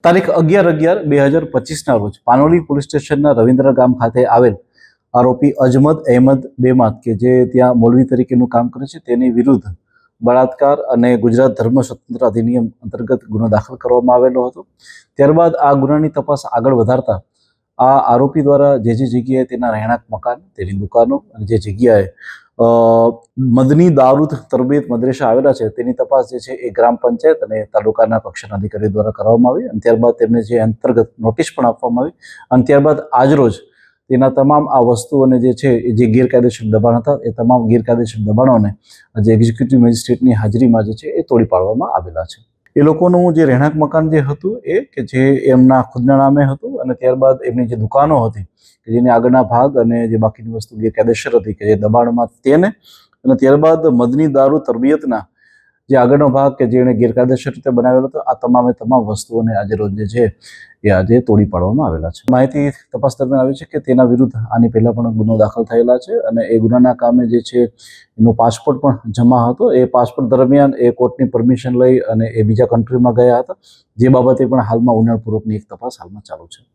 તારીખ 11/11/2025ના રોજ પાનોલી પોલીસ સ્ટેશનના રવિન્દ્ર ગામ ખાતે આવેલ આરોપી અજમદ અહેમદ બેમાત કે જે ત્યાં મૌલવી તરીકેનું કામ કરે છે તેની વિરુદ્ધ બળાત્કાર અને ગુજરાત ધર્મ સ્વતંત્ર અધિનિયમ અંતર્ગત ગુનો દાખલ કરવામાં આવેલો હતો। ત્યારબાદ આ ગુનાની તપાસ આગળ વધારતા આ આરોપી દ્વારા જે જગ્યાએ તેના રહેણાંક મકાન, તેની દુકાનો અને જે જગ્યાએ મદની દારૂદ તરબીયત મદ્રેસા આવેલા છે તેની તપાસ જે છે એ ગ્રામ પંચાયત અને તાલુકાના કક્ષાના અધિકારી દ્વારા કરવામાં આવી અને ત્યારબાદ તેમને જે અંતર્ગત નોટિસ પણ આપવામાં આવી અને ત્યારબાદ આજરોજ તેના તમામ આ વસ્તુઓને જે છે જે ગેરકાયદેસર દબાણ હતા એ તમામ ગેરકાયદેસર દબાણોને જે એક્ઝિક્યુટિવ મેજિસ્ટ્રેટની હાજરીમાં જે છે એ તોડી પાડવામાં આવેલા છે। એ લોકોનું જે રહેણાંક મકાન જે હતું એ કે જે એમના ખુદના નામે હતું અને ત્યારબાદ એમની જે દુકાનો હતી કે જેની આગળના ભાગ અને જે બાકીની વસ્તુ ગેરકાયદેસર હતી કે જે દબાણમાં તેને અને ત્યારબાદ મદની દારૂ તરબિયતના જે આગળનો ભાગ કે જેણે ગેરકાયદેસર રીતે બનાવેલો હતો આ તમામે તમામ વસ્તુઓને આજે રોજ જે છે એ આજે તોડી પાડવામાં આવેલા છે। માહિતી તપાસ દરમિયાન આવી છે કે તેના વિરુદ્ધ આની પહેલા પણ ગુનો દાખલ થયેલા છે અને એ ગુનાના કામે જે છે એનો પાસપોર્ટ પણ જમા હતો। એ પાસપોર્ટ દરમિયાન એ કોર્ટની પરમિશન લઈ અને એ બીજા કન્ટ્રીમાં ગયા હતા, જે બાબતે પણ હાલમાં ઊંડાણપૂર્વકની એક તપાસ હાલમાં ચાલુ છે।